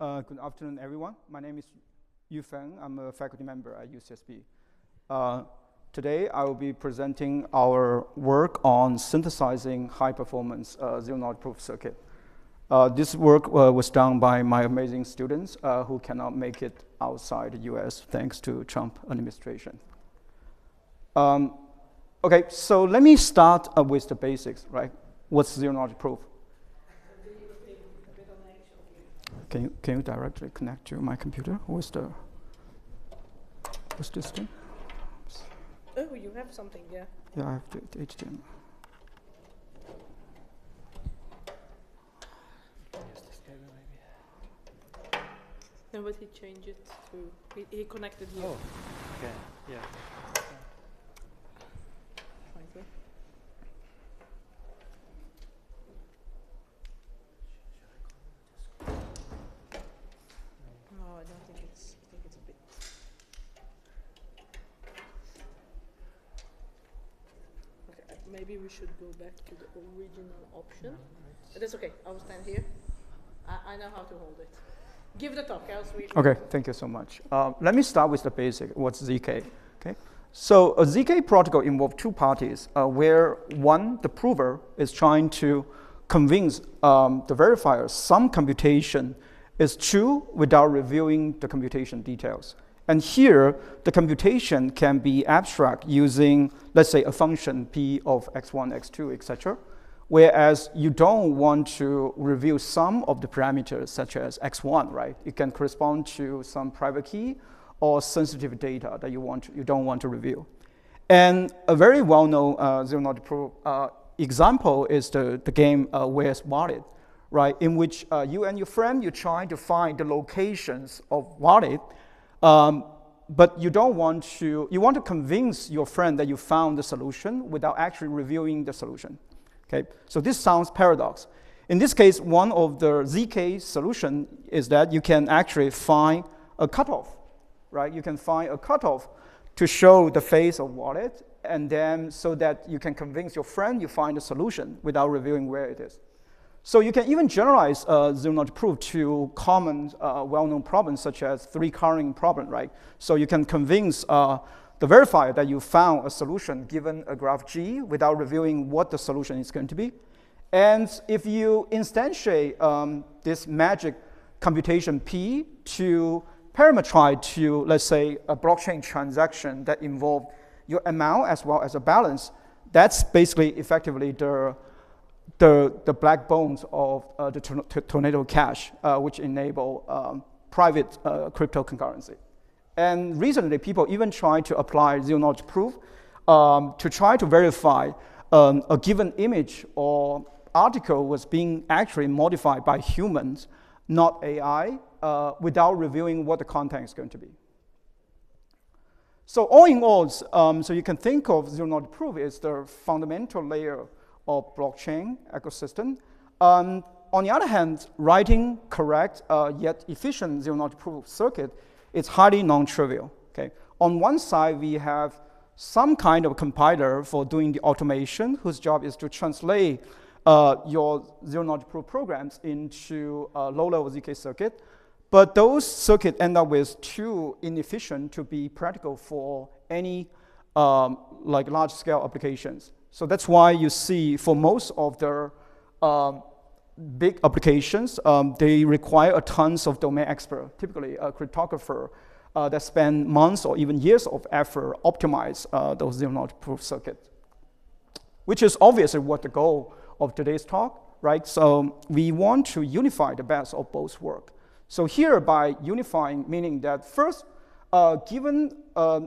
Good afternoon, everyone. My name is Feng. I'm a faculty member at UCSB. Today, I will be presenting our work on synthesizing high-performance zero-knowledge proof circuit. This work was done by my amazing students who cannot make it outside the US thanks to Trump administration. Okay, so let me start with the basics, right? What's zero-knowledge proof? Can you directly connect to my computer? What's this thing? Oh, you have something, yeah. Yeah, I have the HDMI. No, but he changed it to, he connected here. Oh, okay, yeah. Right here. No, I don't think it's, I think it's a bit. Okay, maybe we should go back to the original option. But that's okay, I will stand here. I know how to hold it. Give the talk, else we... Okay, thank you so much. Let me start with the basic, what's ZK, okay? So a ZK protocol involves two parties, where one, the prover, is trying to convince the verifier some computation is true without revealing the computation details. And here, the computation can be abstract using, let's say, a function p of x1, x2, etc. Whereas you don't want to reveal some of the parameters, such as x1, right? It can correspond to some private key or sensitive data that you don't want to reveal. And a very well-known zero-knowledge proof example is the game Where's Wallet, right? In which you and your friend, you try to find the locations of wallet, but you don't want to, you want to convince your friend that you found the solution without actually revealing the solution. Okay, so this sounds paradox. In this case, one of the ZK solution is that you can actually find a cutoff, right? You can find a cutoff to show the face of wallet, and then so that you can convince your friend you find a solution without revealing where it is. So you can even generalize zero-knowledge proof to common well-known problems such as three-coloring problem, right? So you can convince the verifier that you found a solution given a graph G without revealing what the solution is going to be. And if you instantiate this magic computation P to parametrize to, let's say, a blockchain transaction that involve your amount as well as a balance, that's basically effectively the black bones of the Tornado Cash, which enable private crypto concurrency. And recently, people even try to apply zero-knowledge proof to try to verify a given image or article was being actually modified by humans, not AI, without revealing what the content is going to be. So all in all, so you can think of zero-knowledge proof as the fundamental layer of blockchain ecosystem. On the other hand, writing correct yet efficient zero-knowledge proof circuit is highly non-trivial. Okay? On one side, we have some kind of compiler for doing the automation, whose job is to translate your zero-knowledge proof programs into a low-level ZK circuit. But those circuits end up with too inefficient to be practical for any like large-scale applications. So that's why you see for most of the big applications, they require a tons of domain expert, typically a cryptographer that spend months or even years of effort optimize those zero-knowledge proof circuits, which is obviously what the goal of today's talk, right? So we want to unify the best of both work. So here by unifying, meaning that first, given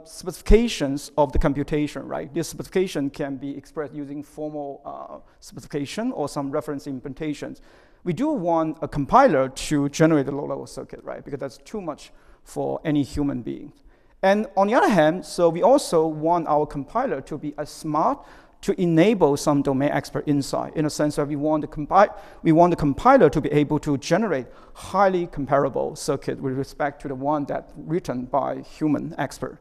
specifications of the computation, right? This specification can be expressed using formal specification or some reference implementations. We do want a compiler to generate a low-level circuit, right? Because that's too much for any human being. And on the other hand, so we also want our compiler to be as smart to enable some domain expert insight, in a sense that we want the compiler to be able to generate highly comparable circuit with respect to the one that's written by human expert.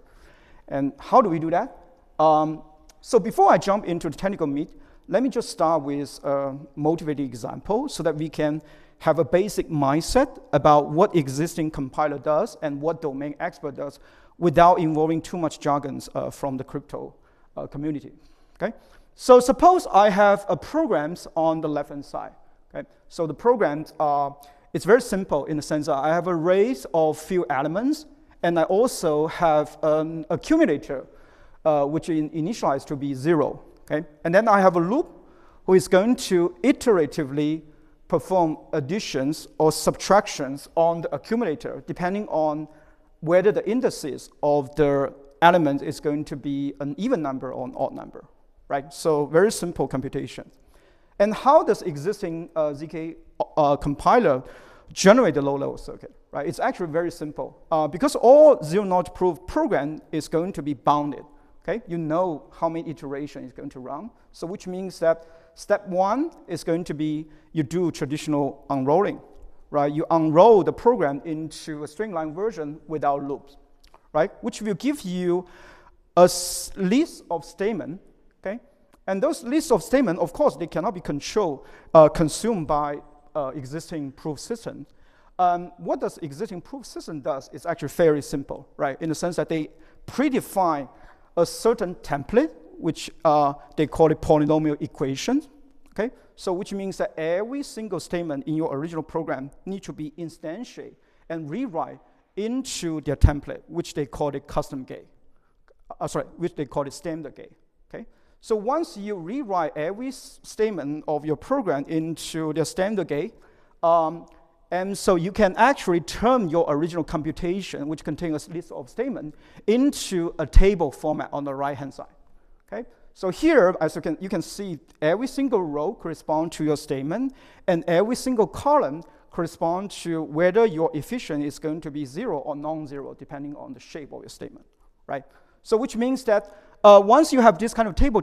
And how do we do that? So before I jump into the technical meat, let me just start with a motivating example so that we can have a basic mindset about what existing compiler does and what domain expert does without involving too much jargons from the crypto community, okay? So suppose I have a programs on the left-hand side, okay? So the programs are, it's very simple in the sense that I have an array of few elements, and I also have an accumulator, which is initialized to be 0, okay? And then I have a loop who is going to iteratively perform additions or subtractions on the accumulator, depending on whether the indices of the element is going to be an even number or an odd number, right? So very simple computation. And how does existing ZK compiler generate the low-level circuit, right? It's actually very simple. Because all zero-knowledge proof program is going to be bounded, okay? You know how many iterations it's going to run. So which means that step 1 is going to be you do traditional unrolling, right? You unroll the program into a string-line version without loops, right? Which will give you a list of statements, okay? And those lists of statements, of course, they cannot be consumed by existing proof systems. What does existing proof system does is actually very simple, right? In the sense that they predefine a certain template, which they call it polynomial equations, okay? So which means that every single statement in your original program needs to be instantiated and rewrite into their template, which they call it custom gate. Which they call it standard gate, okay? So once you rewrite every statement of your program into the standard gate, and so you can actually turn your original computation, which contains a list of statements, into a table format on the right-hand side, okay? So here, as you can see, every single row corresponds to your statement, and every single column corresponds to whether your efficient is going to be 0 or non-zero, depending on the shape of your statement, right? So which means that once you have this kind of table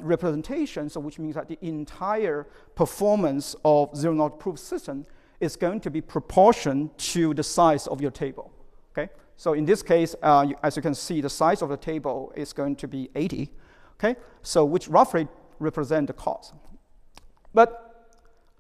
representation, so which means that the entire performance of zero-knowledge proof system is going to be proportional to the size of your table, okay? So in this case, as you can see, the size of the table is going to be 80, okay? So which roughly represent the cost. But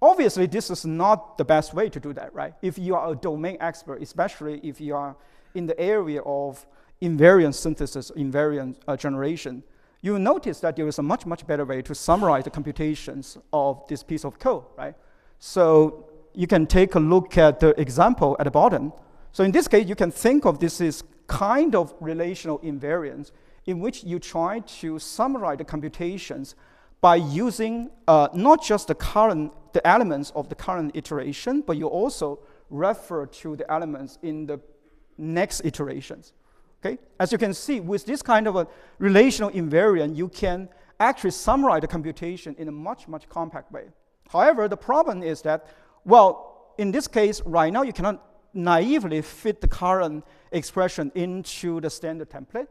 obviously, this is not the best way to do that, right? If you are a domain expert, especially if you are in the area of invariant synthesis, invariant generation, you will notice that there is a much, much better way to summarize the computations of this piece of code, right? So you can take a look at the example at the bottom. So in this case, you can think of this as kind of relational invariance in which you try to summarize the computations by using not just the elements of the current iteration, but you also refer to the elements in the next iterations. Okay? As you can see, with this kind of a relational invariant, you can actually summarize the computation in a much, much compact way. However, the problem is that, well, in this case, right now, you cannot naively fit the current expression into the standard template.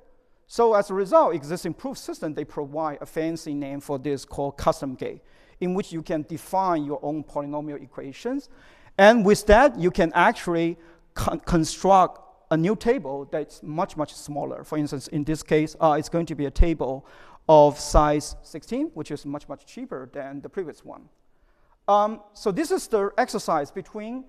So as a result, existing proof system, they provide a fancy name for this called custom gate, in which you can define your own polynomial equations. And with that, you can actually construct a new table that's much, much smaller. For instance, in this case, it's going to be a table of size 16, which is much, much cheaper than the previous one. So this is the exercise between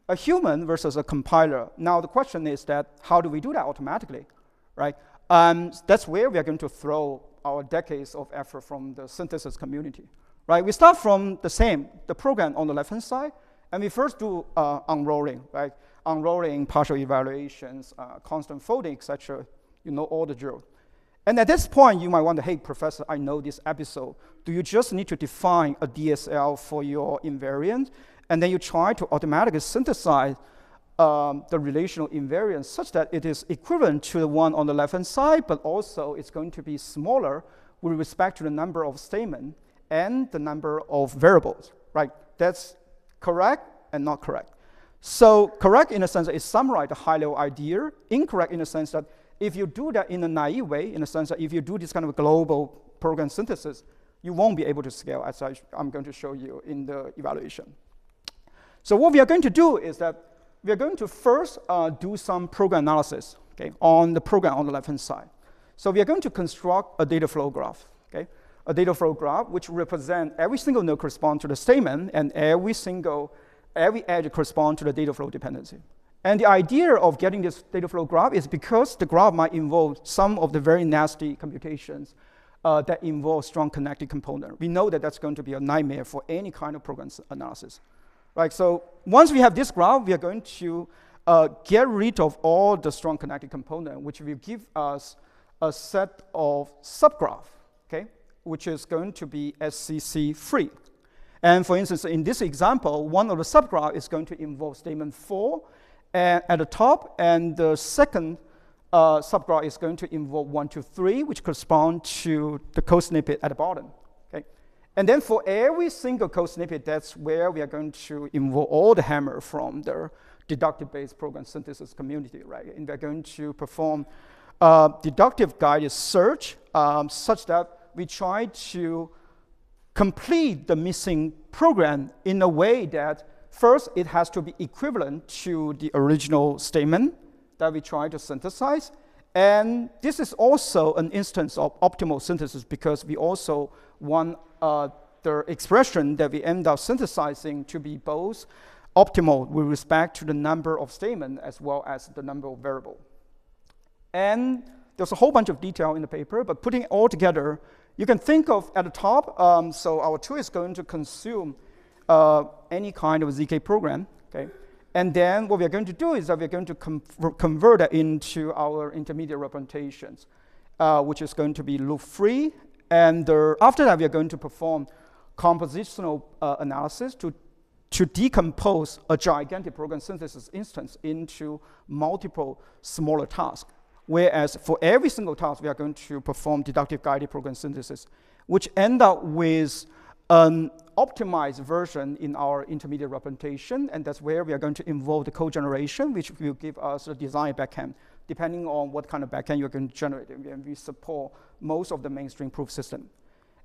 a human versus a compiler. Now, the question is that how do we do that automatically, right? That's where we are going to throw our decades of effort from the synthesis community, right? We start from the program on the left-hand side, and we first do unrolling, right? Unrolling, partial evaluations, constant folding, etc. You know all the drill. And at this point, you might wonder, hey, professor, I know this episode. Do you just need to define a DSL for your invariant, and then you try to automatically synthesize the relational invariance such that it is equivalent to the one on the left-hand side, but also it's going to be smaller with respect to the number of statements and the number of variables, right? That's correct and not correct. So correct in the sense that it summarizes a high-level idea. Incorrect in the sense that if you do that in a naive way, in the sense that if you do this kind of global program synthesis, you won't be able to scale, as I'm going to show you in the evaluation. So what we are going to do is that we are going to first do some program analysis, okay, on the program on the left-hand side. So we are going to construct a data flow graph, okay? A data flow graph which represents every single node corresponds to the statement, and every single every edge corresponds to the data flow dependency. And the idea of getting this data flow graph is because the graph might involve some of the very nasty computations that involve strong connected component. We know that that's going to be a nightmare for any kind of program analysis. Right, so once we have this graph, we are going to get rid of all the strong connected component, which will give us a set of subgraph, okay, which is going to be SCC free. And for instance, in this example, one of the subgraph is going to involve statement 4 at the top, and the second subgraph is going to involve 1, 2, 3, which correspond to the code snippet at the bottom. Okay? And then for every single code snippet, that's where we are going to involve all the hammer from the deductive-based program synthesis community, right? And we're going to perform deductive guided search such that we try to complete the missing program in a way that first, it has to be equivalent to the original statement that we try to synthesize. And this is also an instance of optimal synthesis because we also want the expression that we end up synthesizing to be both optimal with respect to the number of statements as well as the number of variables. And there's a whole bunch of detail in the paper, but putting it all together, you can think of at the top, so our tool is going to consume any kind of ZK program, okay? And then what we're going to do is that we're going to convert that into our intermediate representations, which is going to be loop-free. And after that, we are going to perform compositional analysis to decompose a gigantic program synthesis instance into multiple smaller tasks. Whereas for every single task, we are going to perform deductive guided program synthesis, which end up with an optimized version in our intermediate representation, and that's where we are going to involve the code generation, which will give us a design backend, depending on what kind of backend you're going to generate. And we support most of the mainstream proof system.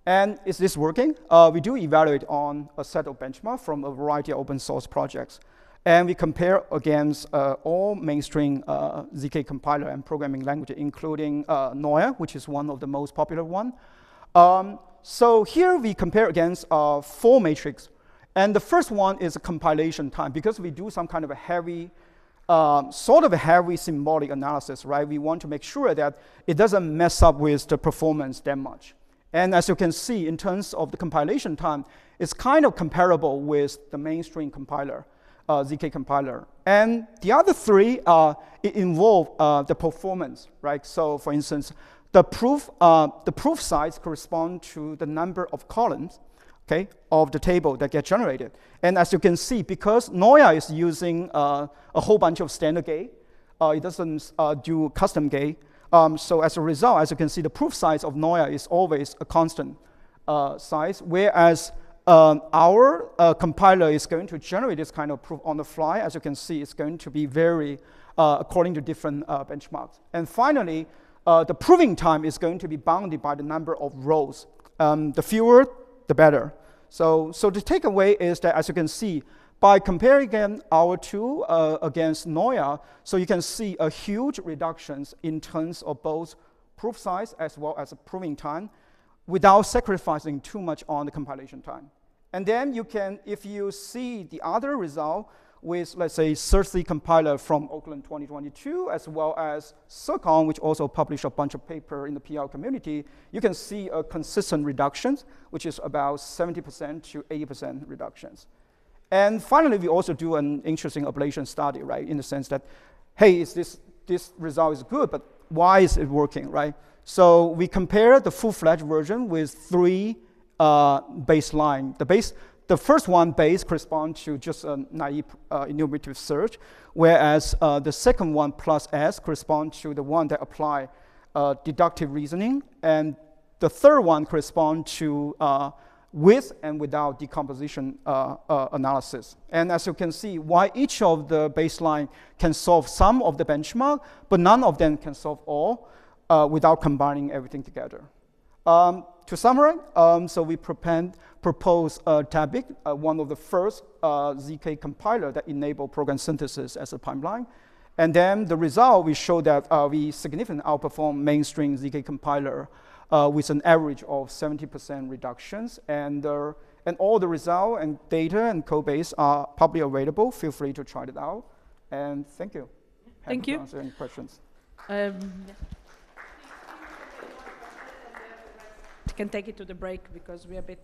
And is this working? We do evaluate on a set of benchmarks from a variety of open source projects. And we compare against all mainstream ZK compiler and programming languages, including Noya, which is one of the most popular one. So here we compare against 4 matrices. And the first one is a compilation time. Because we do some kind of a heavy, sort of a heavy symbolic analysis, right? We want to make sure that it doesn't mess up with the performance that much. And as you can see, in terms of the compilation time, it's kind of comparable with the mainstream compiler, ZK compiler. And the other 3, it involve the performance, right? So for instance, the proof size correspond to the number of columns, okay, of the table that get generated. And as you can see, because Noya is using a whole bunch of standard gate, it doesn't do custom gate. So as a result, as you can see, the proof size of Noya is always a constant size, whereas our compiler is going to generate this kind of proof on the fly. As you can see, it's going to be vary according to different benchmarks. And finally, the proving time is going to be bounded by the number of rows. The fewer, the better. So the takeaway is that, as you can see, by comparing again our tool against Noya, so you can see a huge reductions in terms of both proof size as well as proving time without sacrificing too much on the compilation time. And then you can, if you see the other result with, let's say, CERC compiler from Oakland 2022, as well as Circon, which also published a bunch of paper in the PR community, you can see a consistent reduction, which is about 70% to 80% reductions. And finally, we also do an interesting ablation study, right? In the sense that, hey, this result is good, but why is it working, right? So we compare the full-fledged version with 3 baseline. The first one base corresponds to just a naive enumerative search, whereas the second one plus S corresponds to the one that apply deductive reasoning, and the third one corresponds to with and without decomposition analysis. And as you can see, why each of the baseline can solve some of the benchmark, but none of them can solve all without combining everything together. To summarize, so we propose Tabby, one of the first ZK compiler that enable program synthesis as a pipeline. And then the result, we show that we significantly outperform mainstream ZK compiler with an average of 70% reductions. And And all the result and data and code base are publicly available. Feel free to try it out. And thank you. Thank Happy you. to answer any questions. You can take it to the break because we're a bit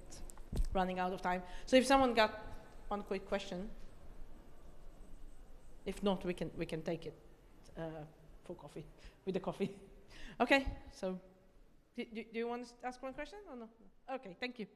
running out of time. So if someone got one quick question, if not, we can take it for coffee, with the coffee. Okay, so do you want to ask one question or no? Okay, thank you.